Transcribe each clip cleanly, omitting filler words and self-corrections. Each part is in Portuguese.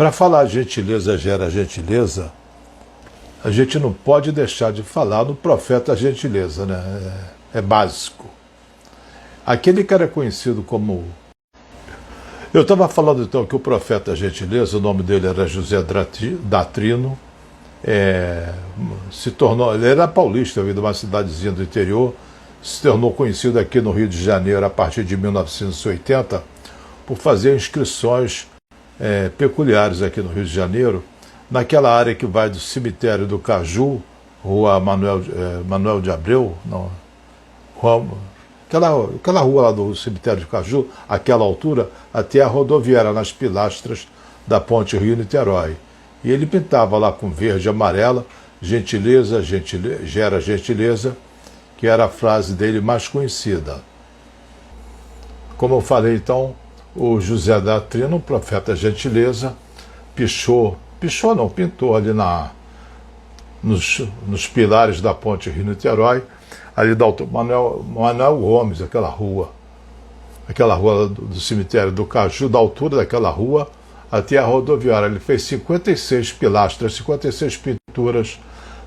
Para falar gentileza gera gentileza, a gente não pode deixar de falar no profeta gentileza, né? É básico. Aquele que era conhecido como... Eu estava falando então que o profeta gentileza, o nome dele era José Datrino, se tornou, ele era paulista, veio de uma cidadezinha do interior, se tornou conhecido aqui no Rio de Janeiro a partir de 1980 por fazer inscrições peculiares aqui no Rio de Janeiro, naquela área que vai do cemitério do Caju, rua Manuel de Abreu, não, aquela rua lá do cemitério do Caju, aquela altura, até a rodoviária, nas pilastras da ponte Rio-Niterói. E ele pintava lá com verde e amarela, gentileza gera gentileza, que era a frase dele mais conhecida. Como eu falei, então, o José Datrino, profeta gentileza, pintou ali nos pilares da ponte Rio-Niterói, ali da Manuel Gomes, aquela rua do cemitério do Caju, da altura daquela rua até a rodoviária. Ele fez 56 pilastras, 56 pinturas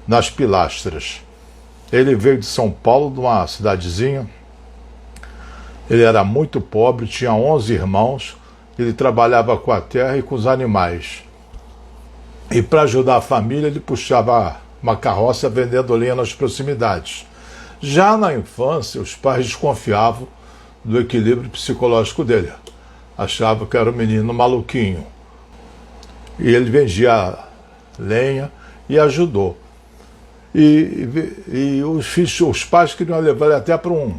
nas pilastras. Ele veio de São Paulo, de uma cidadezinha. Ele era muito pobre, tinha 11 irmãos, ele trabalhava com a terra e com os animais. E para ajudar a família, ele puxava uma carroça vendendo lenha nas proximidades. Já na infância, os pais desconfiavam do equilíbrio psicológico dele. Achavam que era um menino maluquinho. E ele vendia lenha e ajudou. E os pais queriam levar ele até para um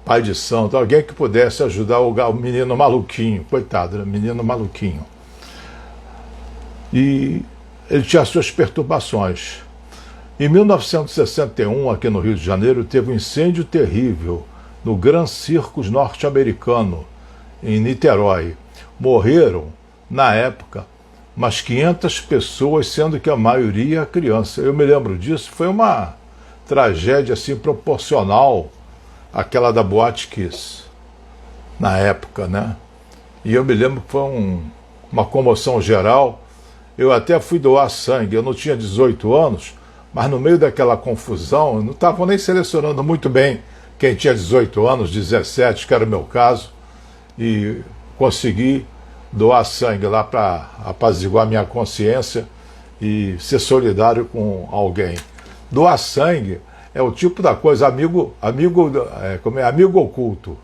pai de santo, alguém que pudesse ajudar o menino maluquinho, coitado, né? Menino maluquinho. E ele tinha suas perturbações. Em 1961, aqui no Rio de Janeiro, teve um incêndio terrível no Gran Circus norte-americano, em Niterói. Morreram, na época, umas 500 pessoas, sendo que a maioria criança. Eu me lembro disso, foi uma tragédia assim proporcional àquela da Boate Kiss, na época, né? E eu me lembro que foi uma comoção geral. Eu até fui doar sangue, eu não tinha 18 anos, mas no meio daquela confusão, não estavam nem selecionando muito bem quem tinha 18 anos, 17, que era o meu caso, e consegui doar sangue lá para apaziguar minha consciência e ser solidário com alguém. Doar sangue é o tipo da coisa, amigo oculto.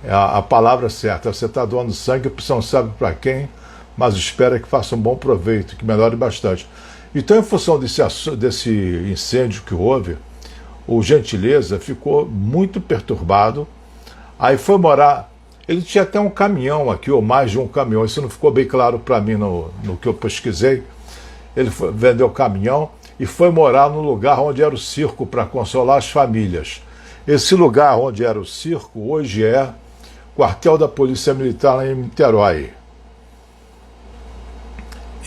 É a palavra certa. Você está doando sangue, você não sabe para quem, mas espera que faça um bom proveito, que melhore bastante. Então, em função desse incêndio que houve, o Gentileza ficou muito perturbado. Aí foi morar... Ele tinha até um caminhão aqui, ou mais de um caminhão. Isso não ficou bem claro para mim no que eu pesquisei. Ele vendeu o caminhão e foi morar no lugar onde era o circo para consolar as famílias. Esse lugar onde era o circo hoje é quartel da Polícia Militar lá em Niterói.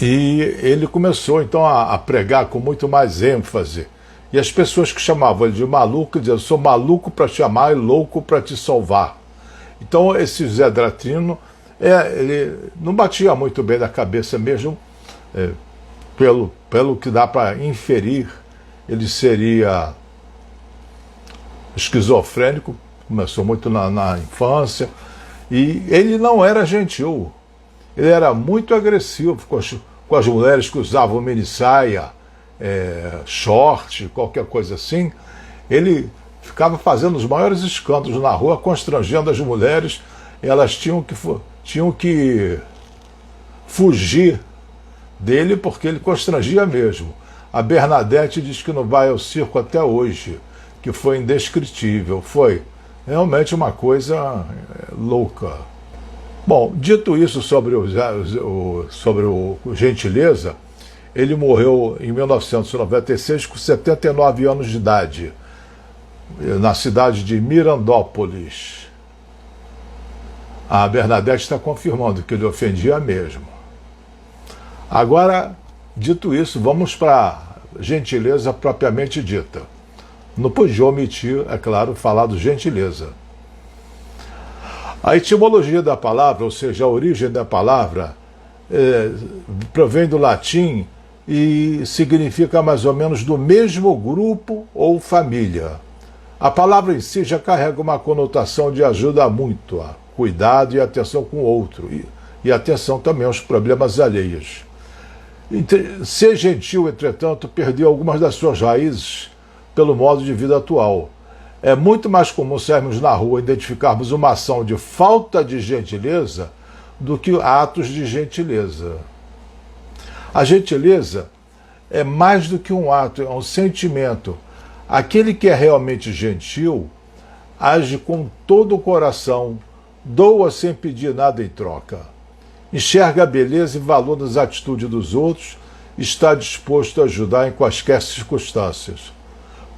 E ele começou então a pregar com muito mais ênfase. E as pessoas que chamavam ele de maluco diziam: eu sou maluco para te amar e louco para te salvar. Então esse José Datrino, ele não batia muito bem da cabeça mesmo, pelo que dá para inferir, ele seria esquizofrênico, começou muito na infância, e ele não era gentil. Ele era muito agressivo com as mulheres que usavam minissaia, short, qualquer coisa assim. Ele ficava fazendo os maiores escândalos na rua, constrangendo as mulheres. Elas tinham que fugir dele porque ele constrangia mesmo. A Bernadette diz que não vai ao circo até hoje, que foi indescritível. Foi realmente uma coisa louca. Bom, dito isso sobre o Gentileza, ele morreu em 1996 com 79 anos de idade, na cidade de Mirandópolis. A Bernadette está confirmando que ele ofendia mesmo. Agora, dito isso, vamos para a gentileza propriamente dita. Não podia omitir, é claro, falar do Gentileza. A etimologia da palavra, ou seja, a origem da palavra, provém do latim e significa mais ou menos do mesmo grupo ou família. A palavra em si já carrega uma conotação de ajuda mútua, cuidado e atenção com o outro, e atenção também aos problemas alheios. Ser gentil, entretanto, perdeu algumas das suas raízes pelo modo de vida atual. É muito mais comum sairmos na rua e identificarmos uma ação de falta de gentileza do que atos de gentileza. A gentileza é mais do que um ato, é um sentimento. Aquele que é realmente gentil age com todo o coração, doa sem pedir nada em troca. Enxerga a beleza e valor nas atitudes dos outros e está disposto a ajudar em quaisquer circunstâncias.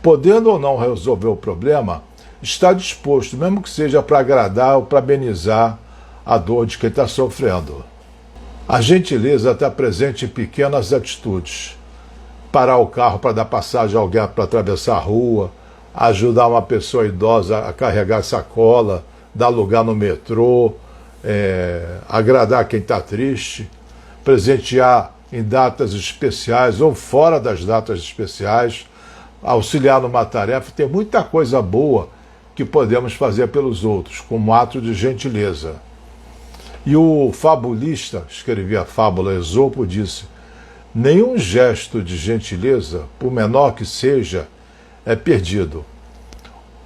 Podendo ou não resolver o problema, está disposto, mesmo que seja para agradar ou para amenizar a dor de quem está sofrendo. A gentileza está presente em pequenas atitudes. Parar o carro para dar passagem a alguém para atravessar a rua, ajudar uma pessoa idosa a carregar sacola, dar lugar no metrô, agradar quem está triste, presentear em datas especiais ou fora das datas especiais, auxiliar numa tarefa. Tem muita coisa boa que podemos fazer pelos outros, como ato de gentileza. E o fabulista, escrevia a fábula Esopo, disse: nenhum gesto de gentileza, por menor que seja, é perdido.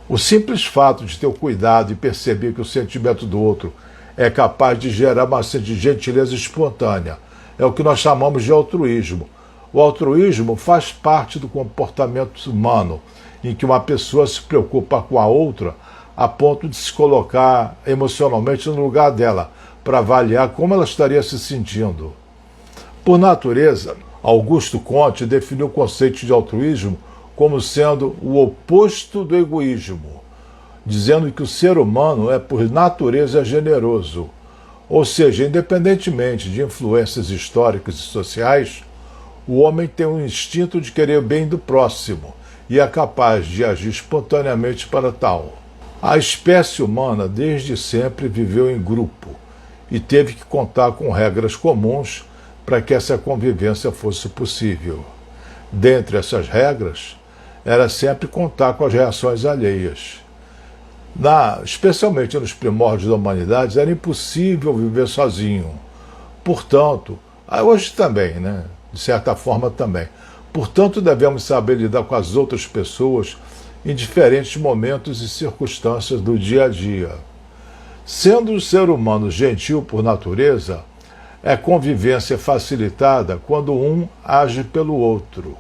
O simples fato de ter o cuidado e perceber que o sentimento do outro é capaz de gerar uma gentileza espontânea. É o que nós chamamos de altruísmo. O altruísmo faz parte do comportamento humano, em que uma pessoa se preocupa com a outra a ponto de se colocar emocionalmente no lugar dela, para avaliar como ela estaria se sentindo. Por natureza, Augusto Comte definiu o conceito de altruísmo como sendo o oposto do egoísmo, dizendo que o ser humano é por natureza generoso, ou seja, independentemente de influências históricas e sociais, o homem tem um instinto de querer o bem do próximo e é capaz de agir espontaneamente para tal. A espécie humana desde sempre viveu em grupo e teve que contar com regras comuns para que essa convivência fosse possível. Dentre essas regras, era sempre contar com as reações alheias. Especialmente nos primórdios da humanidade, era impossível viver sozinho. Portanto, hoje também, de certa forma também. Portanto, devemos saber lidar com as outras pessoas em diferentes momentos e circunstâncias do dia a dia. Sendo o ser humano gentil por natureza, a convivência facilitada quando um age pelo outro.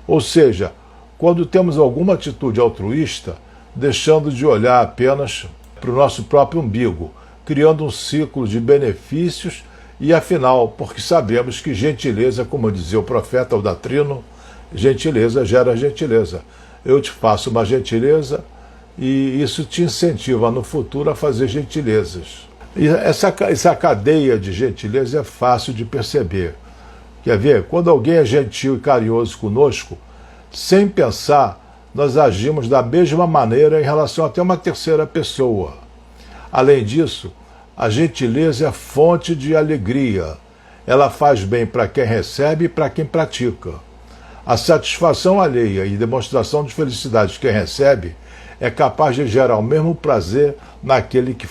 Ou seja, quando temos alguma atitude altruísta, deixando de olhar apenas para o nosso próprio umbigo, criando um ciclo de benefícios e, afinal, porque sabemos que gentileza, como dizia o profeta Aldatrino, gentileza gera gentileza. Eu te faço uma gentileza e isso te incentiva no futuro a fazer gentilezas. E essa cadeia de gentileza é fácil de perceber. Quer ver? Quando alguém é gentil e carinhoso conosco, sem pensar, nós agimos da mesma maneira em relação até uma terceira pessoa. Além disso, a gentileza é fonte de alegria. Ela faz bem para quem recebe e para quem pratica. A satisfação alheia e demonstração de felicidade de quem recebe é capaz de gerar o mesmo prazer naquele que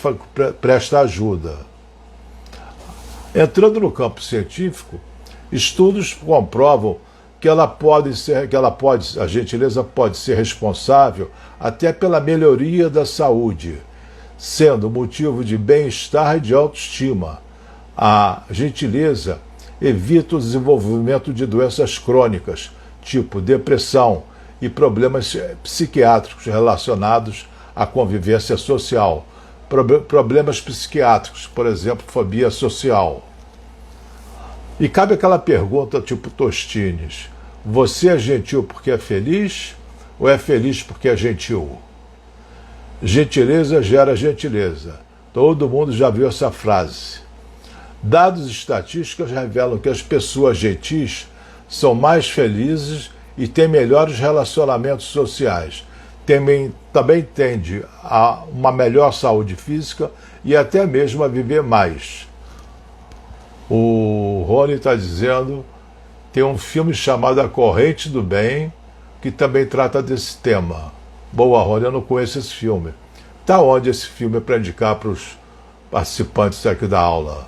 presta ajuda. Entrando no campo científico, estudos comprovam que a gentileza pode ser responsável até pela melhoria da saúde, sendo motivo de bem-estar e de autoestima. A gentileza evita o desenvolvimento de doenças crônicas, tipo depressão e problemas psiquiátricos relacionados à convivência social. Problemas psiquiátricos, por exemplo, fobia social. E cabe aquela pergunta tipo Tostines: você é gentil porque é feliz ou é feliz porque é gentil? Gentileza gera gentileza. Todo mundo já viu essa frase. Dados estatísticos revelam que as pessoas gentis são mais felizes e têm melhores relacionamentos sociais. Também tende a uma melhor saúde física e até mesmo a viver mais. O Rony está dizendo, tem um filme chamado A Corrente do Bem, que também trata desse tema. Boa, Rony, eu não conheço esse filme. Está onde esse filme para indicar para os participantes aqui da aula?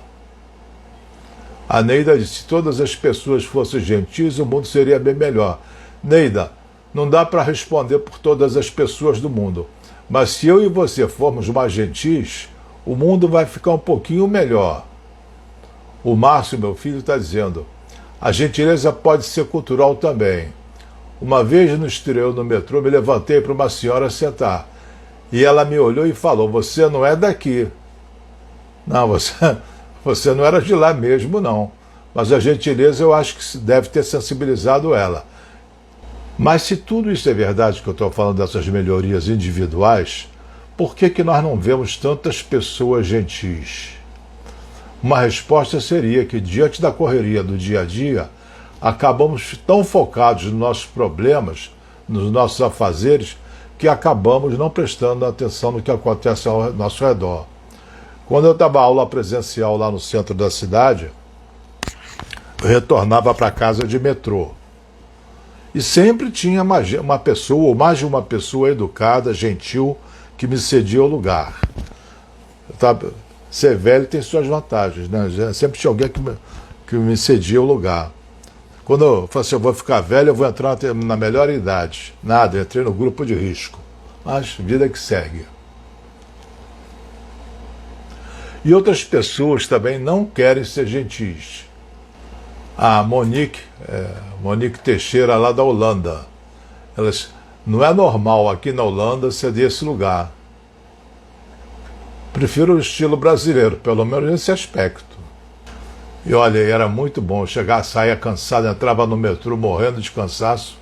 A Neida disse, se todas as pessoas fossem gentis, o mundo seria bem melhor. Neida, não dá para responder por todas as pessoas do mundo. Mas se eu e você formos mais gentis, o mundo vai ficar um pouquinho melhor. O Márcio, meu filho, está dizendo, a gentileza pode ser cultural também. Uma vez no exterior no metrô, me levantei para uma senhora sentar. E ela me olhou e falou, você não é daqui. Não, você não era de lá mesmo, não. Mas a gentileza eu acho que deve ter sensibilizado ela. Mas se tudo isso é verdade, que eu estou falando dessas melhorias individuais, por que nós não vemos tantas pessoas gentis? Uma resposta seria que, diante da correria do dia a dia, acabamos tão focados nos nossos problemas, nos nossos afazeres, que acabamos não prestando atenção no que acontece ao nosso redor. Quando eu dava aula presencial lá no centro da cidade, eu retornava para casa de metrô. E sempre tinha uma pessoa, ou mais de uma pessoa educada, gentil, que me cedia o lugar. Ser velho tem suas vantagens, né? Sempre tinha alguém que me cedia o lugar. Quando eu falei assim, eu vou ficar velho, eu vou entrar na melhor idade. Nada, entrei no grupo de risco. Mas vida que segue. E outras pessoas também não querem ser gentis. A Monique Teixeira, lá da Holanda. Não é normal aqui na Holanda ser desse lugar. Prefiro o estilo brasileiro, pelo menos nesse aspecto. E olha, era muito bom. Chegar, saía cansado, entrava no metrô morrendo de cansaço.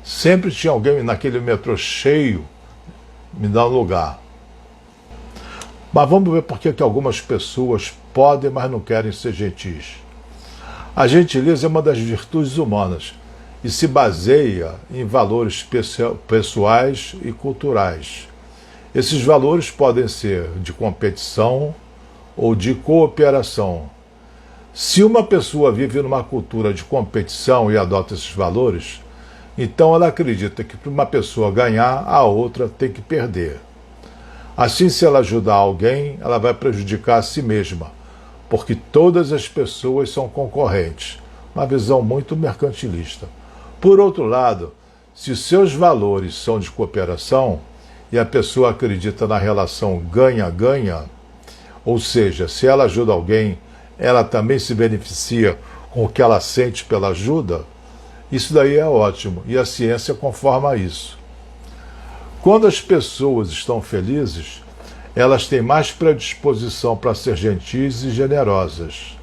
Sempre tinha alguém naquele metrô cheio me dando lugar. Mas vamos ver por que algumas pessoas podem, mas não querem ser gentis. A gentileza é uma das virtudes humanas e se baseia em valores pessoais e culturais. Esses valores podem ser de competição ou de cooperação. Se uma pessoa vive numa cultura de competição e adota esses valores, então ela acredita que para uma pessoa ganhar, a outra tem que perder. Assim, se ela ajudar alguém, ela vai prejudicar a si mesma, porque todas as pessoas são concorrentes. Uma visão muito mercantilista. Por outro lado, se os seus valores são de cooperação e a pessoa acredita na relação ganha-ganha, ou seja, se ela ajuda alguém, ela também se beneficia com o que ela sente pela ajuda, isso daí é ótimo e a ciência conforma isso. Quando as pessoas estão felizes, elas têm mais predisposição para ser gentis e generosas.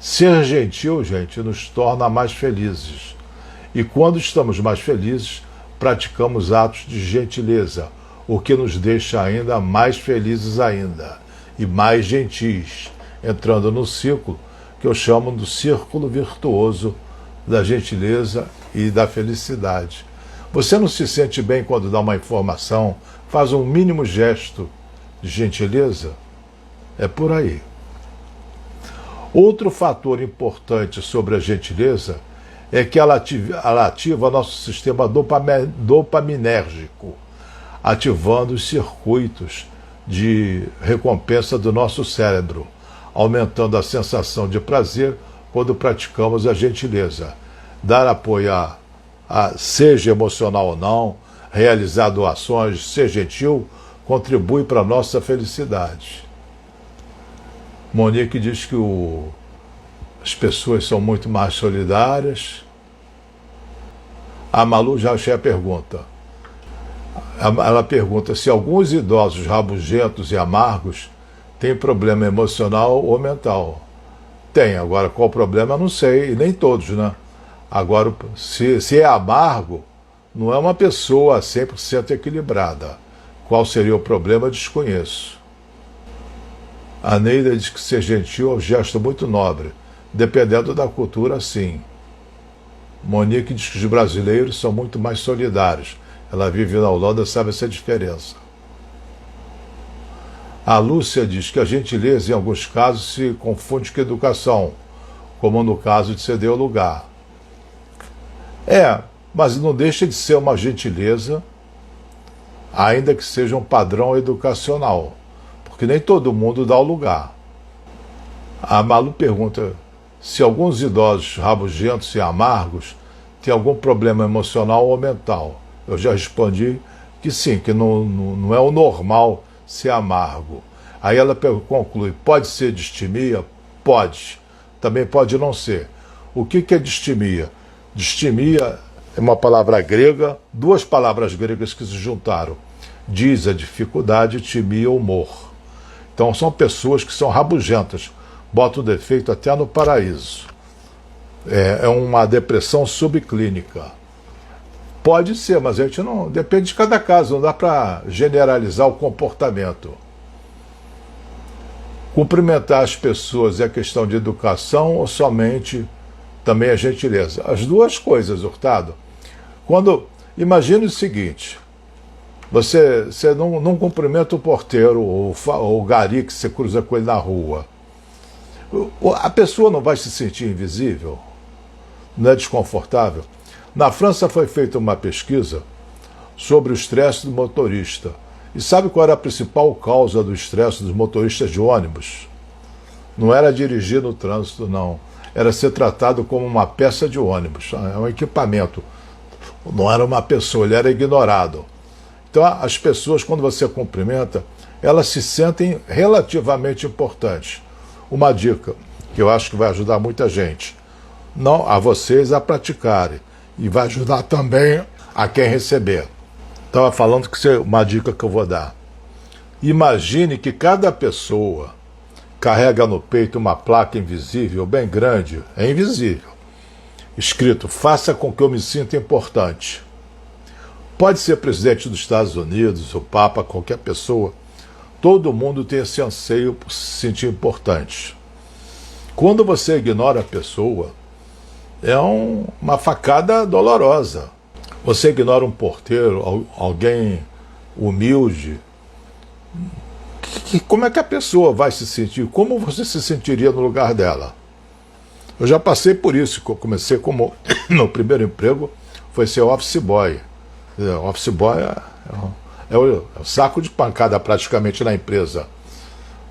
Ser gentil, gente, nos torna mais felizes. E quando estamos mais felizes, praticamos atos de gentileza, o que nos deixa ainda mais felizes ainda e mais gentis, entrando no ciclo que eu chamo do círculo virtuoso da gentileza e da felicidade. Você não se sente bem quando dá uma informação, faz um mínimo gesto de gentileza? É por aí. Outro fator importante sobre a gentileza é que ela ativa nosso sistema dopaminérgico, ativando os circuitos de recompensa do nosso cérebro, aumentando a sensação de prazer quando praticamos a gentileza. Dar apoio seja emocional ou não, realizar doações, ser gentil, contribui para a nossa felicidade. Monique diz que as pessoas são muito mais solidárias. A Malu já achei a pergunta. Ela pergunta se alguns idosos rabugentos e amargos têm problema emocional ou mental. Tem, agora qual o problema eu não sei, e nem todos, né? Agora, se é amargo, não é uma pessoa 100% equilibrada. Qual seria o problema, eu desconheço. A Neida diz que ser gentil é um gesto muito nobre, dependendo da cultura, sim. Monique diz que os brasileiros são muito mais solidários. Ela vive na Holanda, sabe essa diferença. A Lúcia diz que a gentileza, em alguns casos, se confunde com educação, como no caso de ceder o lugar. Mas não deixa de ser uma gentileza, ainda que seja um padrão educacional, porque nem todo mundo dá o lugar. A Malu pergunta se alguns idosos rabugentos e amargos têm algum problema emocional ou mental. Eu já respondi que sim, que não é o normal ser amargo. Aí ela conclui, pode ser distimia? Pode. Também pode não ser. O que é distimia? Distimia é uma palavra grega, duas palavras gregas que se juntaram. Diz a dificuldade, timia, humor. Então são pessoas que são rabugentas, botam defeito até no paraíso. É uma depressão subclínica. Pode ser, mas a gente não. Depende de cada caso, não dá para generalizar o comportamento. Cumprimentar as pessoas é questão de educação ou somente também é gentileza? As duas coisas, Hurtado. Imagine o seguinte: você não cumprimenta o porteiro ou o gari que você cruza com ele na rua. A pessoa não vai se sentir invisível? Não é desconfortável? Na França foi feita uma pesquisa sobre o estresse do motorista. E sabe qual era a principal causa do estresse dos motoristas de ônibus? Não era dirigir no trânsito, não. Era ser tratado como uma peça de ônibus. É um equipamento. Não era uma pessoa, ele era ignorado. Então, as pessoas, quando você cumprimenta, elas se sentem relativamente importantes. Uma dica que eu acho que vai ajudar muita gente, não a vocês a praticarem, e vai ajudar também a quem receber. Estava falando que uma dica que eu vou dar. Imagine que cada pessoa carrega no peito uma placa invisível, bem grande, é invisível, escrito, faça com que eu me sinta importante. Pode ser presidente dos Estados Unidos, o Papa, qualquer pessoa. Todo mundo tem esse anseio por se sentir importante. Quando você ignora a pessoa, é uma facada dolorosa. Você ignora um porteiro, alguém humilde. Como é que a pessoa vai se sentir? Como você se sentiria no lugar dela? Eu já passei por isso. Eu comecei como meu primeiro emprego foi ser office boy. Office boy é o saco de pancada praticamente na empresa.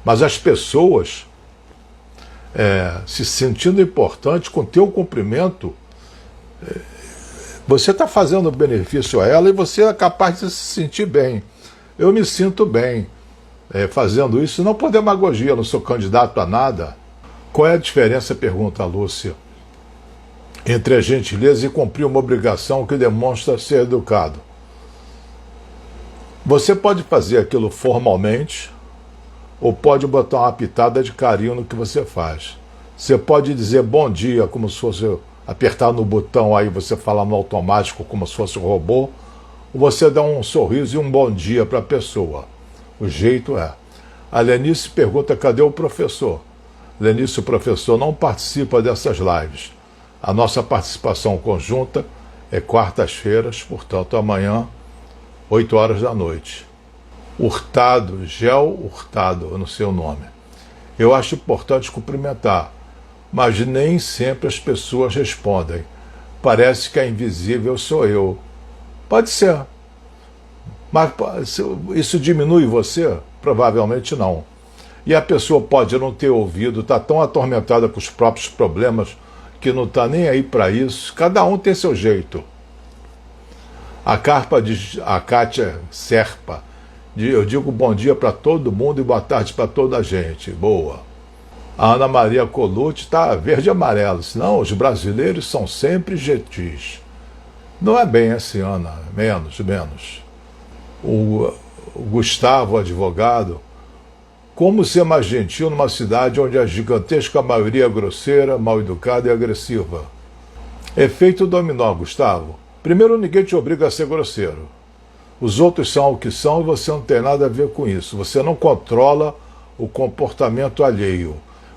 Mas as pessoas se sentindo importante com teu cumprimento, você está fazendo benefício a ela e você é capaz de se sentir bem. Eu me sinto bem fazendo isso, não por demagogia, não sou candidato a nada. Qual é a diferença, pergunta a Lúcia, entre a gentileza e cumprir uma obrigação que demonstra ser educado? Você pode fazer aquilo formalmente, ou pode botar uma pitada de carinho no que você faz. Você pode dizer bom dia, como se fosse apertar no botão aí, você falar no automático, como se fosse um robô, ou você dá um sorriso e um bom dia para a pessoa. O jeito é. A Lenice pergunta, cadê o professor? Lenice, o professor não participa dessas lives. A nossa participação conjunta é quartas-feiras, portanto amanhã, 8 horas da noite. Hurtado, Gel Hurtado, eu não sei o nome. Eu acho importante cumprimentar, mas nem sempre as pessoas respondem. Parece que a invisível sou eu. Pode ser. Mas isso diminui você? Provavelmente não. E a pessoa pode não ter ouvido, está tão atormentada com os próprios problemas que não está nem aí para isso. Cada um tem seu jeito. A Kátia Serpa, eu digo bom dia para todo mundo e boa tarde para toda a gente. Boa. A Ana Maria Colucci está verde e amarelo, senão os brasileiros são sempre gentis. Não é bem assim, Ana, menos. O Gustavo, advogado, como ser mais gentil numa cidade onde a gigantesca maioria é grosseira, mal educada e agressiva? Efeito dominó, Gustavo. Primeiro, ninguém te obriga a ser grosseiro. Os outros são o que são e você não tem nada a ver com isso. Você não controla o comportamento alheio.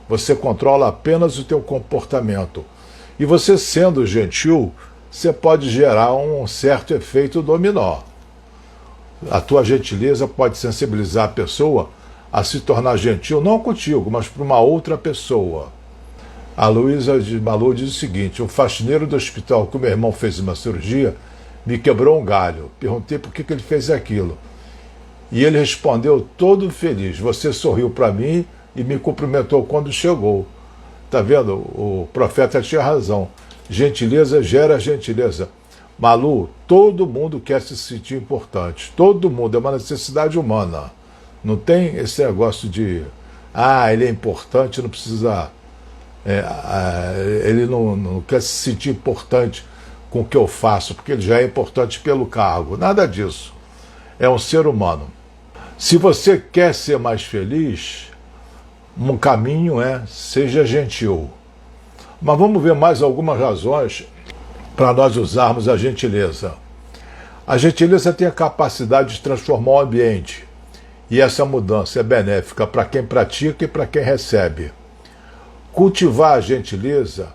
Você controla apenas o teu comportamento. E você sendo gentil, você pode gerar um certo efeito dominó. A tua gentileza pode sensibilizar a pessoa a se tornar gentil, não contigo, mas para uma outra pessoa. A Luísa de Malu diz o seguinte: o faxineiro do hospital que o meu irmão fez uma cirurgia me quebrou um galho. Perguntei por que ele fez aquilo. E ele respondeu todo feliz. Você sorriu para mim e me cumprimentou quando chegou. Tá vendo? O profeta tinha razão. Gentileza gera gentileza. Malu, todo mundo quer se sentir importante. Todo mundo, é uma necessidade humana. Não tem esse negócio de ele é importante, não precisa. Ele não quer se sentir importante com o que eu faço, porque ele já é importante pelo cargo. Nada disso. É um ser humano. Se você quer ser mais feliz, um caminho é seja gentil. Mas vamos ver mais algumas razões para nós usarmos a gentileza. A gentileza tem a capacidade de transformar o ambiente. E essa mudança é benéfica para quem pratica e para quem recebe. Cultivar a gentileza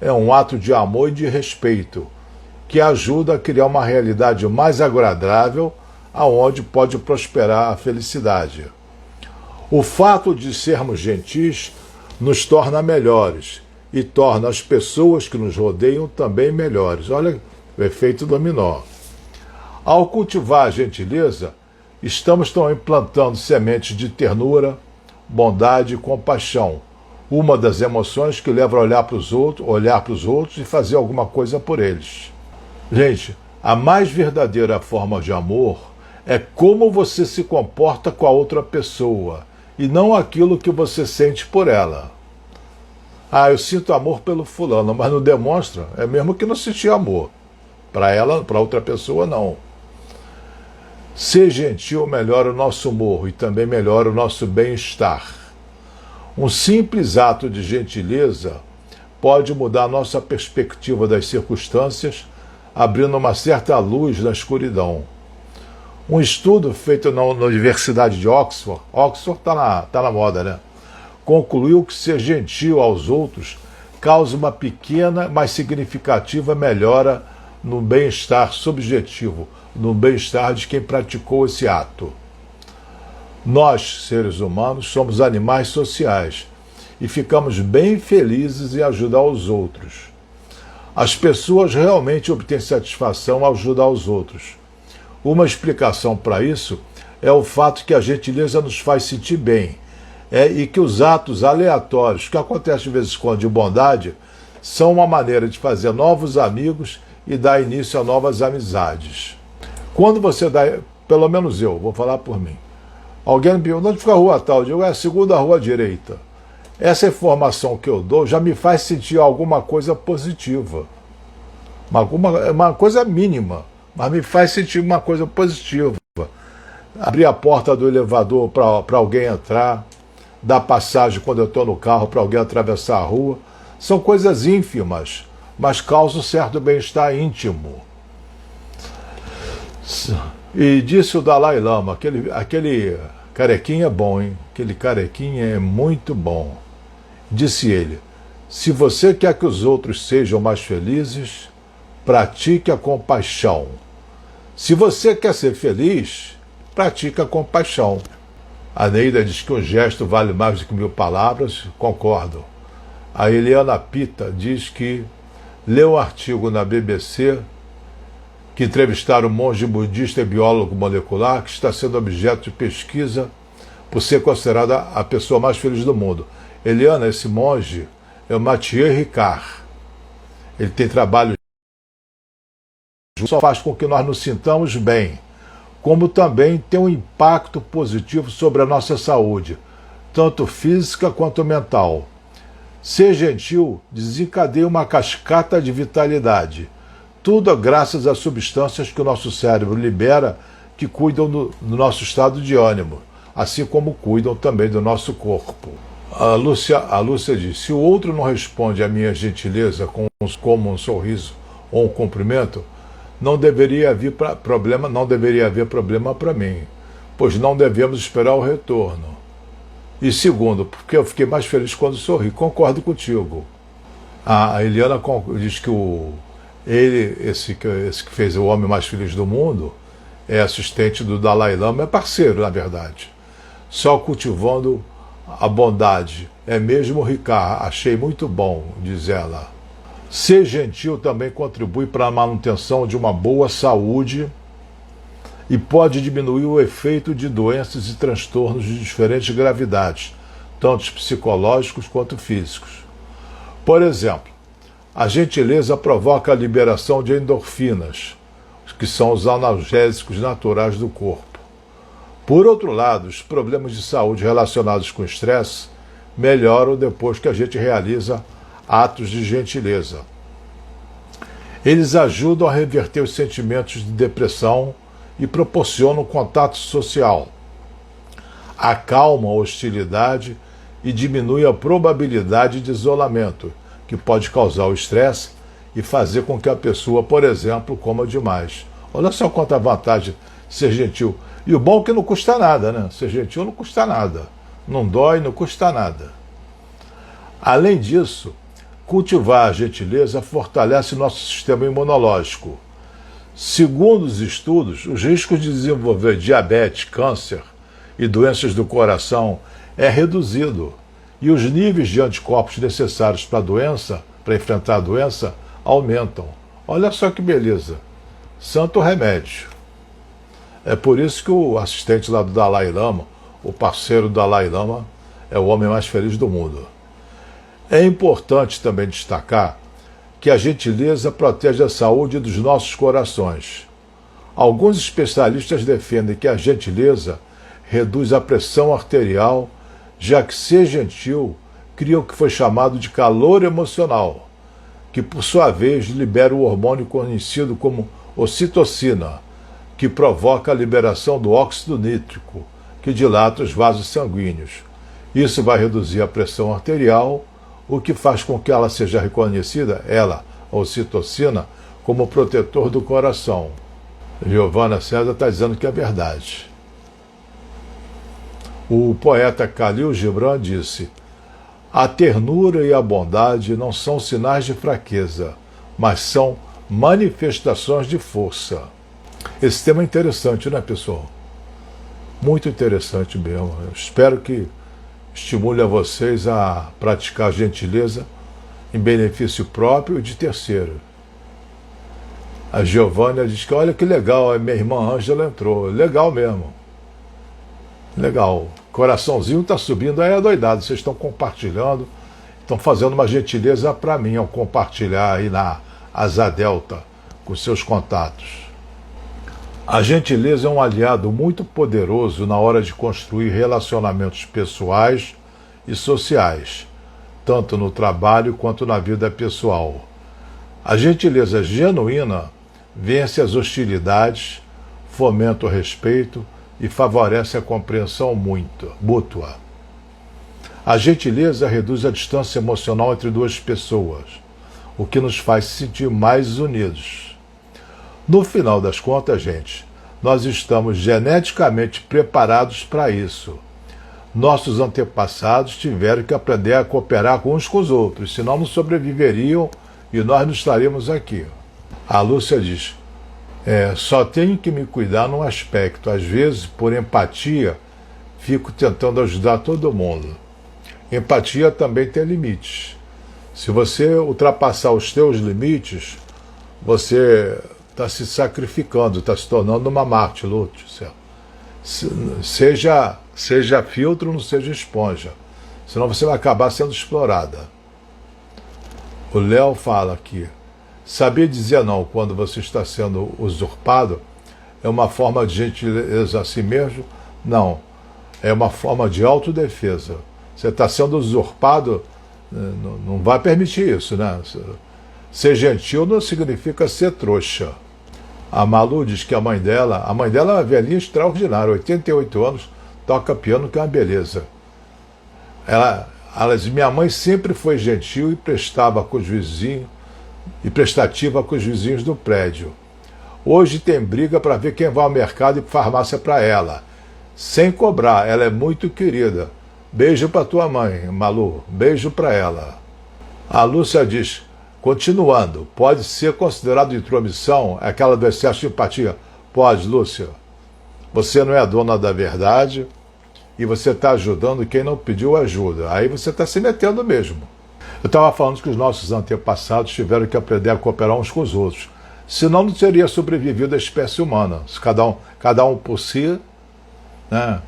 é um ato de amor e de respeito, que ajuda a criar uma realidade mais agradável, aonde pode prosperar a felicidade. O fato de sermos gentis nos torna melhores e torna as pessoas que nos rodeiam também melhores. Olha o efeito dominó. Ao cultivar a gentileza, estamos também plantando sementes de ternura, bondade e compaixão, uma das emoções que leva a olhar para os outros e fazer alguma coisa por eles. Gente, a mais verdadeira forma de amor é como você se comporta com a outra pessoa e não aquilo que você sente por ela. Eu sinto amor pelo fulano, mas não demonstra, é mesmo que não sentir amor. Para ela, para outra pessoa, não. Ser gentil melhora o nosso humor e também melhora o nosso bem-estar. Um simples ato de gentileza pode mudar a nossa perspectiva das circunstâncias, abrindo uma certa luz na escuridão. Um estudo feito na Universidade de Oxford está na moda, né? Concluiu que ser gentil aos outros causa uma pequena, mas significativa melhora no bem-estar subjetivo, no bem-estar de quem praticou esse ato. Nós, seres humanos, somos animais sociais e ficamos bem felizes em ajudar os outros. As pessoas realmente obtêm satisfação ao ajudar os outros. Uma explicação para isso é o fato que a gentileza nos faz sentir bem, e que os atos aleatórios, que acontecem de vez em quando de bondade, são uma maneira de fazer novos amigos e dar início a novas amizades. Quando você dá, pelo menos eu, vou falar por mim, alguém me pergunta onde fica a rua tal, eu digo, é a segunda rua à direita. Essa informação que eu dou já me faz sentir alguma coisa positiva. Uma coisa mínima, mas me faz sentir uma coisa positiva. Abrir a porta do elevador para alguém entrar, dar passagem quando eu estou no carro para alguém atravessar a rua, são coisas ínfimas, mas causam certo bem-estar íntimo. E disse o Dalai Lama, aquele carequinha é bom, hein? Aquele carequinha é muito bom. Disse ele, se você quer que os outros sejam mais felizes, pratique a compaixão. Se você quer ser feliz, pratique a compaixão. A Neida diz que um gesto vale mais do que 1000 palavras, concordo. A Eliana Pita diz que leu um artigo na BBC que entrevistaram um monge budista e biólogo molecular que está sendo objeto de pesquisa por ser considerada a pessoa mais feliz do mundo. Eliana, esse monge é o Mathieu Ricard. Ele tem trabalho só faz com que nós nos sintamos bem, como também tem um impacto positivo sobre a nossa saúde, tanto física quanto mental. Ser gentil desencadeia uma cascata de vitalidade, tudo graças às substâncias que o nosso cérebro libera que cuidam do nosso estado de ânimo, assim como cuidam também do nosso corpo. A Lúcia diz, se o outro não responde à minha gentileza como um sorriso ou um cumprimento, não deveria haver problema para mim, pois não devemos esperar o retorno. E segundo, porque eu fiquei mais feliz quando sorri. Concordo contigo. A Eliana diz que esse que fez o homem mais feliz do mundo é assistente do Dalai Lama, é parceiro, na verdade. Só cultivando a bondade É mesmo, Ricard, achei muito bom, diz ela. Ser gentil também contribui para a manutenção de uma boa saúde e pode diminuir o efeito de doenças e transtornos de diferentes gravidades, tanto psicológicos quanto físicos. Por exemplo, a gentileza provoca a liberação de endorfinas, que são os analgésicos naturais do corpo. Por outro lado, os problemas de saúde relacionados com estresse melhoram depois que a gente realiza atos de gentileza. Eles ajudam a reverter os sentimentos de depressão e proporcionam contato social, acalmam a hostilidade e diminui a probabilidade de isolamento, que pode causar o estresse e fazer com que a pessoa, por exemplo, coma demais. Olha só quanta vantagem ser gentil. E o bom é que não custa nada, né? Ser gentil não custa nada. Não dói, não custa nada. Além disso, cultivar a gentileza fortalece nosso sistema imunológico. Segundo os estudos, os riscos de desenvolver diabetes, câncer e doenças do coração é reduzido e os níveis de anticorpos necessários para enfrentar a doença, aumentam. Olha só que beleza. Santo remédio. É por isso que o assistente lá do Dalai Lama, o parceiro do Dalai Lama, é o homem mais feliz do mundo. É importante também destacar que a gentileza protege a saúde dos nossos corações. Alguns especialistas defendem que a gentileza reduz a pressão arterial, já que ser gentil cria o que foi chamado de calor emocional, que por sua vez libera o hormônio conhecido como ocitocina, que provoca a liberação do óxido nítrico, que dilata os vasos sanguíneos. Isso vai reduzir a pressão arterial, o que faz com que ela seja reconhecida, a ocitocina, como protetor do coração. Giovanna César está dizendo que é verdade. O poeta Khalil Gibran disse: a ternura e a bondade não são sinais de fraqueza, mas são manifestações de força. Esse tema é interessante, né, pessoal? Muito interessante mesmo. Eu espero que estimule a vocês a praticar a gentileza em benefício próprio e de terceiro. A Giovanna diz que olha que legal, a minha irmã Ângela entrou. Legal mesmo. Legal. Coraçãozinho está subindo aí adoidado. Vocês estão compartilhando, estão fazendo uma gentileza para mim ao compartilhar aí na Asa Delta com seus contatos. A gentileza é um aliado muito poderoso na hora de construir relacionamentos pessoais e sociais, tanto no trabalho quanto na vida pessoal. A gentileza genuína vence as hostilidades, fomenta o respeito e favorece a compreensão mútua. A gentileza reduz a distância emocional entre duas pessoas, o que nos faz se sentir mais unidos. No final das contas, gente, nós estamos geneticamente preparados para isso. Nossos antepassados tiveram que aprender a cooperar com uns com os outros, senão não sobreviveriam e nós não estaríamos aqui. A Lúcia diz: só tenho que me cuidar num aspecto. Às vezes, por empatia, fico tentando ajudar todo mundo. Empatia também tem limites. Se você ultrapassar os teus limites, você está se sacrificando, está se tornando uma mártir, Lúcia. Seja filtro, não seja esponja. Senão você vai acabar sendo explorada. O Léo fala aqui: saber dizer não quando você está sendo usurpado é uma forma de gentileza a si mesmo? Não. É uma forma de autodefesa. Você está sendo usurpado, não vai permitir isso, né? Ser gentil não significa ser trouxa. A Malu diz que a mãe dela é uma velhinha extraordinária, 88 anos, toca piano, que é uma beleza. Ela diz: minha mãe sempre foi gentil e prestativa com os vizinhos do prédio. Hoje tem briga para ver quem vai ao mercado e farmácia para ela, sem cobrar. Ela é muito querida. Beijo para tua mãe, Malu. Beijo para ela. A Lúcia diz: continuando, pode ser considerado intromissão aquela do excesso de empatia? Pode, Lúcia. Você não é a dona da verdade e você está ajudando quem não pediu ajuda. Aí você está se metendo mesmo. Eu estava falando que os nossos antepassados tiveram que aprender a cooperar uns com os outros. Senão não teria sobrevivido a espécie humana. Se cada um por si, né?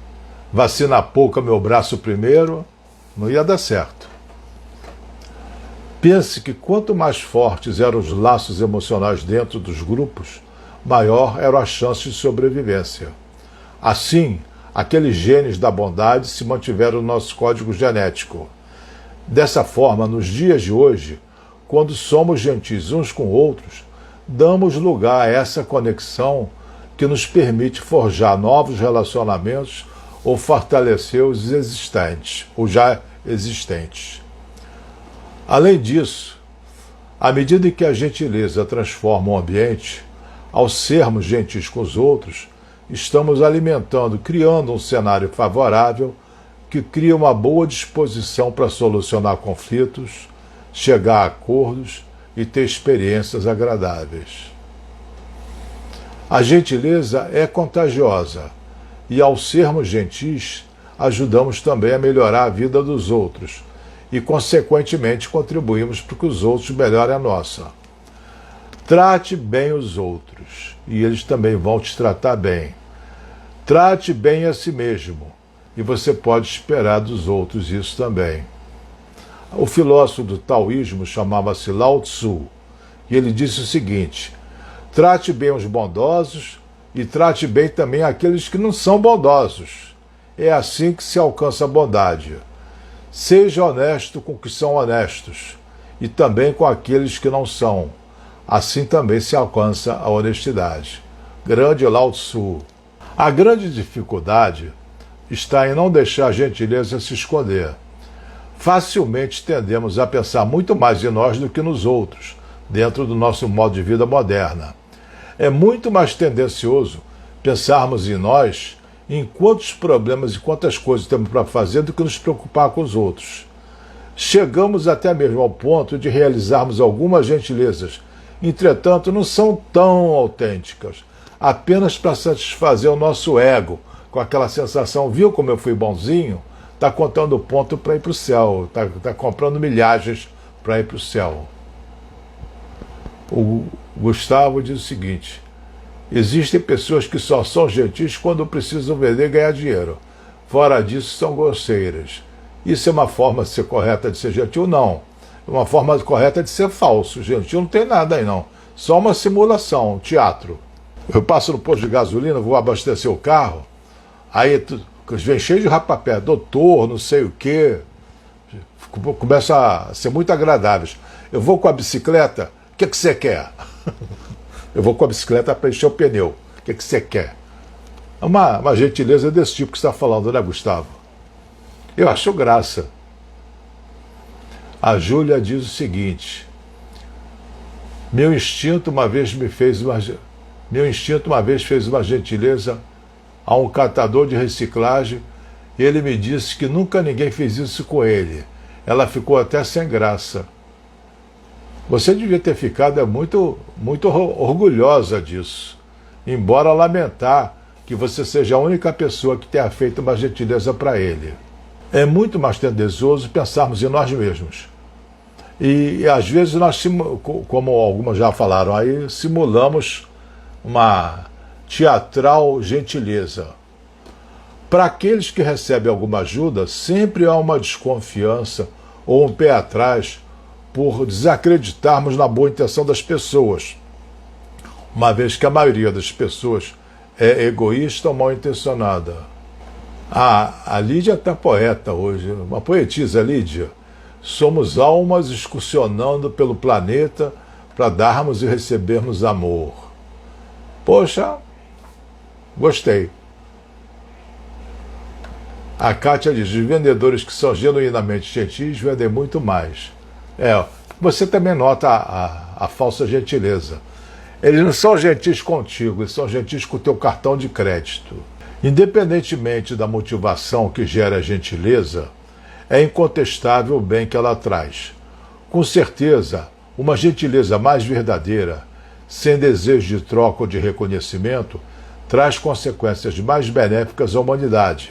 Vacina pouca, meu braço primeiro, não ia dar certo. Pense que quanto mais fortes eram os laços emocionais dentro dos grupos, maior eram as chances de sobrevivência. Assim, aqueles genes da bondade se mantiveram no nosso código genético. Dessa forma, nos dias de hoje, quando somos gentis uns com outros, damos lugar a essa conexão que nos permite forjar novos relacionamentos ou fortalecer os existentes, ou já existentes. Além disso, à medida que a gentileza transforma o ambiente, ao sermos gentis com os outros, estamos alimentando, criando um cenário favorável que cria uma boa disposição para solucionar conflitos, chegar a acordos e ter experiências agradáveis. A gentileza é contagiosa e, ao sermos gentis, ajudamos também a melhorar a vida dos outros e, consequentemente, contribuímos para que os outros melhorem a nossa. Trate bem os outros e eles também vão te tratar bem. Trate bem a si mesmo e você pode esperar dos outros isso também. O filósofo do taoísmo chamava-se Lao Tzu e ele disse o seguinte: trate bem os bondosos e trate bem também aqueles que não são bondosos. É assim que se alcança a bondade. Seja honesto com os que são honestos e também com aqueles que não são. Assim também se alcança a honestidade. Grande Lao Tzu. A grande dificuldade está em não deixar a gentileza se esconder. Facilmente tendemos a pensar muito mais em nós do que nos outros, dentro do nosso modo de vida moderna. É muito mais tendencioso pensarmos em nós, em quantos problemas e quantas coisas temos para fazer, do que nos preocupar com os outros. Chegamos até mesmo ao ponto de realizarmos algumas gentilezas, entretanto não são tão autênticas, apenas para satisfazer o nosso ego, com aquela sensação: viu como eu fui bonzinho? Está contando ponto para ir para o céu, está comprando milhagens para ir para o céu. O Gustavo diz o seguinte: existem pessoas que só são gentis quando precisam vender e ganhar dinheiro. Fora disso, são grosseiras. Isso é uma forma de ser correta de ser gentil? Não. É uma forma correta de ser falso. Gentil não tem nada aí, não. Só uma simulação, um teatro. Eu passo no posto de gasolina, vou abastecer o carro, aí vem cheio de rapapé, doutor, não sei o quê. Começa a ser muito agradáveis. Eu vou com a bicicleta, o que você quer? Eu vou com a bicicleta para encher o pneu, o que você quer? É uma gentileza desse tipo que você está falando, né, Gustavo? Eu acho graça. A Júlia diz o seguinte: meu instinto uma vez fez uma gentileza a um catador de reciclagem e ele me disse que nunca ninguém fez isso com ele. Ela ficou até sem graça. Você devia ter ficado muito orgulhosa disso, embora lamentar que você seja a única pessoa que tenha feito uma gentileza para ele. É muito mais tendencioso pensarmos em nós mesmos. E às vezes nós, como algumas já falaram aí, simulamos uma teatral gentileza. Para aqueles que recebem alguma ajuda, sempre há uma desconfiança ou um pé atrás por desacreditarmos na boa intenção das pessoas, uma vez que a maioria das pessoas é egoísta ou mal intencionada. A Lídia está poeta hoje, uma poetisa, Lídia. Somos almas excursionando pelo planeta para darmos e recebermos amor. Poxa, gostei. A Kátia diz: os vendedores que são genuinamente gentis vendem muito mais. Você também nota a falsa gentileza. Eles não são gentis contigo, eles são gentis com o teu cartão de crédito. Independentemente da motivação que gera a gentileza, é incontestável o bem que ela traz. Com certeza, uma gentileza mais verdadeira, sem desejo de troca ou de reconhecimento, traz consequências mais benéficas à humanidade,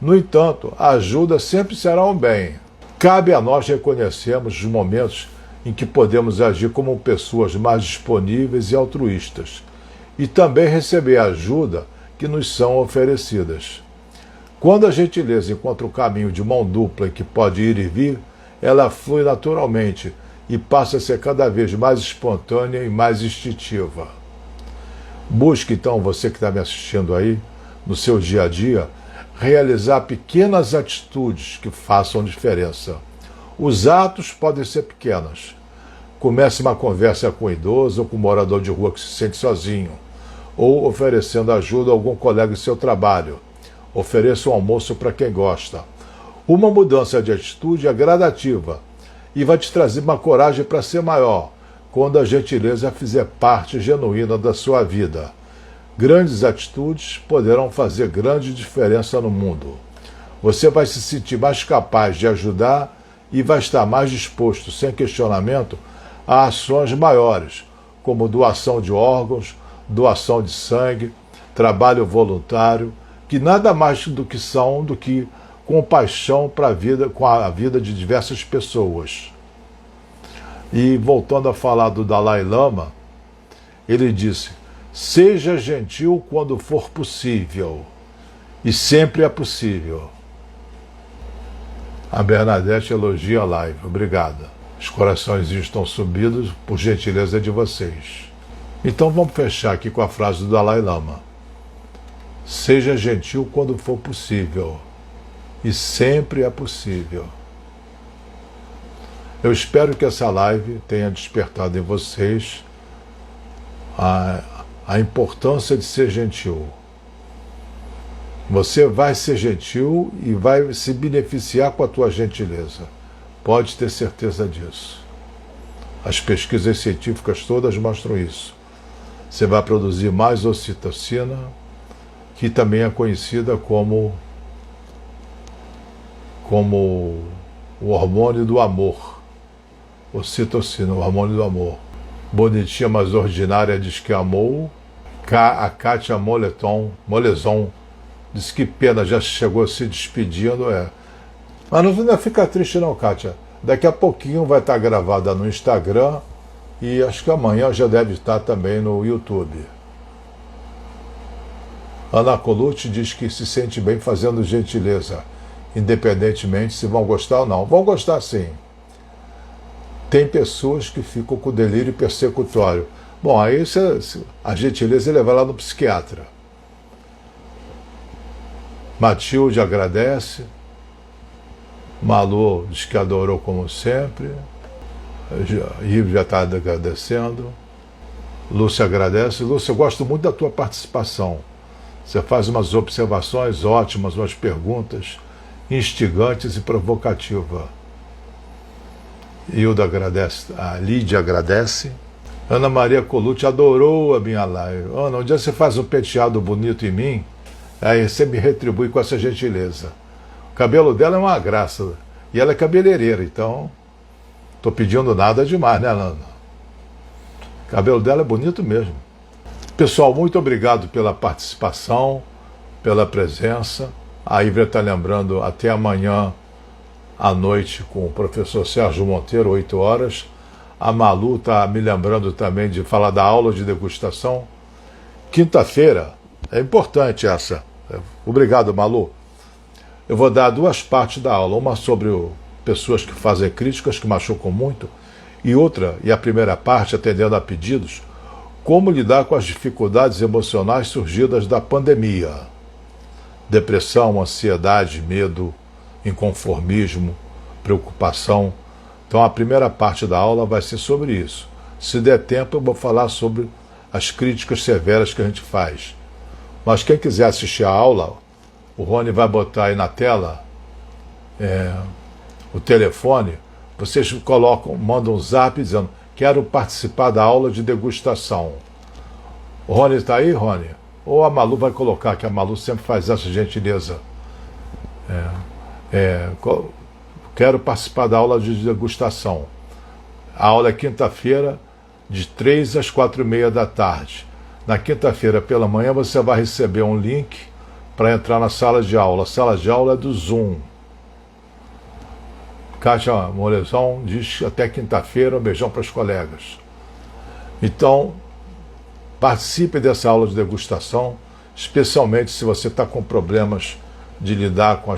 No entanto, a ajuda sempre será um bem. Cabe a nós reconhecermos os momentos em que podemos agir como pessoas mais disponíveis e altruístas, e também receber a ajuda que nos são oferecidas. Quando a gentileza encontra o caminho de mão dupla em que pode ir e vir, ela flui naturalmente e passa a ser cada vez mais espontânea e mais instintiva. Busque então, você que está me assistindo aí, no seu dia a dia, realizar pequenas atitudes que façam diferença. Os atos podem ser pequenos. Comece uma conversa com um idoso ou com um morador de rua que se sente sozinho, ou oferecendo ajuda a algum colega em seu trabalho. Ofereça um almoço para quem gosta. Uma mudança de atitude é gradativa e vai te trazer uma coragem para ser maior, quando a gentileza fizer parte genuína da sua vida. Grandes atitudes poderão fazer grande diferença no mundo. Você vai se sentir mais capaz de ajudar e vai estar mais disposto, sem questionamento, a ações maiores, como doação de órgãos, doação de sangue, trabalho voluntário, que nada mais do que compaixão para a vida, com a vida de diversas pessoas. E voltando a falar do Dalai Lama, ele disse: seja gentil quando for possível, e sempre é possível. A Bernadette elogia a live. Obrigada. Os coraçõezinhos estão subidos por gentileza de vocês. Então vamos fechar aqui com a frase do Dalai Lama. Seja gentil quando for possível, e sempre é possível. Eu espero que essa live tenha despertado em vocês a importância de ser gentil. Você vai ser gentil e vai se beneficiar com a tua gentileza. Pode ter certeza disso. As pesquisas científicas todas mostram isso. Você vai produzir mais ocitocina, que também é conhecida como o hormônio do amor. Ocitocina, o hormônio do amor. Bonitinha, mas ordinária, diz que amou. A Kátia Molezon diz que pena, já chegou se despedindo. Mas não fica triste não, Kátia. Daqui a pouquinho vai estar gravada no Instagram e acho que amanhã já deve estar também no YouTube. Ana Colucci diz que se sente bem fazendo gentileza, independentemente se vão gostar ou não. Vão gostar sim. Tem pessoas que ficam com delírio persecutório. Bom, aí a gentileza ele vai lá no psiquiatra. Matilde agradece. Malu diz que adorou como sempre. Ivo já está agradecendo. Lúcia agradece. Lúcia, eu gosto muito da tua participação. Você faz umas observações ótimas, umas perguntas instigantes e provocativas. Hilda agradece, a Lídia agradece. Ana Maria Colucci adorou a minha live. Ana, um dia você faz um penteado bonito em mim, aí você me retribui com essa gentileza. O cabelo dela é uma graça. E ela é cabeleireira, então estou pedindo nada demais, né, Ana? O cabelo dela é bonito mesmo. Pessoal, muito obrigado pela participação, pela presença. A Ivra está lembrando, até amanhã à noite com o professor Sérgio Monteiro, 8 horas. A Malu está me lembrando também de falar da aula de degustação. Quinta-feira, é importante essa. Obrigado, Malu. Eu vou dar duas partes da aula. Uma sobre pessoas que fazem críticas, que machucam muito. E outra, e a primeira parte, atendendo a pedidos, como lidar com as dificuldades emocionais surgidas da pandemia. Depressão, ansiedade, medo, inconformismo, preocupação. Então a primeira parte da aula vai ser sobre isso. Se der tempo eu vou falar sobre as críticas severas que a gente faz. Mas quem quiser assistir a aula, o Rony vai botar aí na tela o telefone, vocês mandam um zap dizendo: quero participar da aula de degustação. O Rony está aí, Rony? Ou a Malu vai colocar, que a Malu sempre faz essa gentileza. Quero participar da aula de degustação. A aula é quinta-feira, de 3 às 4h30 da tarde. Na quinta-feira pela manhã você vai receber um link para entrar na sala de aula. A sala de aula é do Zoom. Kátia Molezão diz até quinta-feira, um beijão para os colegas. Então, participe dessa aula de degustação, especialmente se você está com problemas de lidar com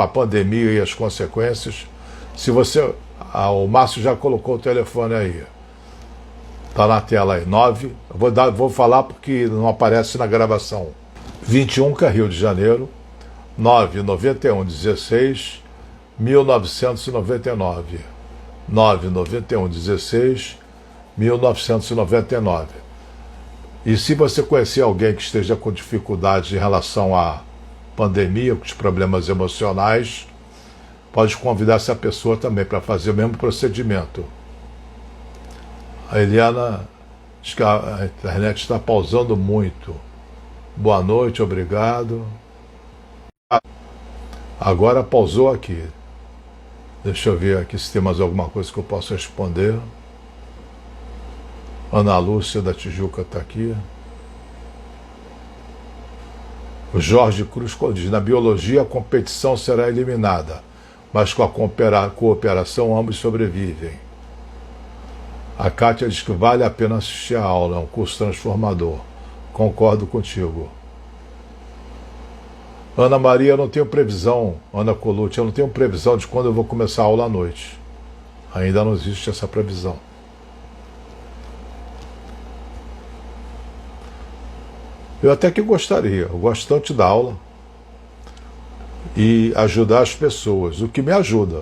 a pandemia e as consequências. Se você... o Márcio já colocou o telefone aí. Está na tela aí, 9. Vou falar porque não aparece na gravação. 21, que é Rio de Janeiro, 991 16 1999. 991 16 1999. E se você conhecer alguém que esteja com dificuldade em relação à pandemia, com os problemas emocionais, pode convidar essa pessoa também para fazer o mesmo procedimento. A Eliana diz que a internet está pausando muito. Boa noite, obrigado. Agora pausou aqui. Deixa eu ver aqui se tem mais alguma coisa que eu possa responder. Ana Lúcia da Tijuca está aqui. O Jorge Cruz diz: na biologia a competição será eliminada, mas com a cooperação ambos sobrevivem. A Kátia diz que vale a pena assistir a aula, é um curso transformador. Concordo contigo. Ana Maria, eu não tenho previsão, Ana Colucci, eu não tenho previsão de quando eu vou começar a aula à noite. Ainda não existe essa previsão. Eu até que gostaria, eu gosto tanto da aula e ajudar as pessoas, o que me ajuda.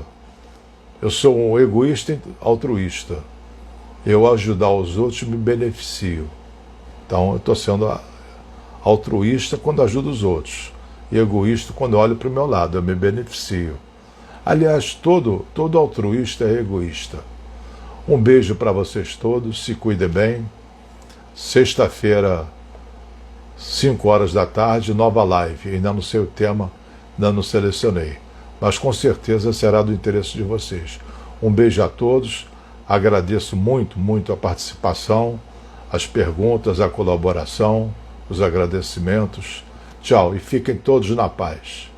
Eu sou um egoísta altruísta. Eu ajudar os outros me beneficio. Então eu estou sendo altruísta quando ajudo os outros. E egoísta quando olho para o meu lado, eu me beneficio. Aliás, todo altruísta é egoísta. Um beijo para vocês todos, se cuidem bem. Sexta-feira, 5 horas da tarde, nova live. Ainda não sei o tema, ainda não selecionei. Mas com certeza será do interesse de vocês. Um beijo a todos. Agradeço muito, muito a participação, as perguntas, a colaboração, os agradecimentos. Tchau e fiquem todos na paz.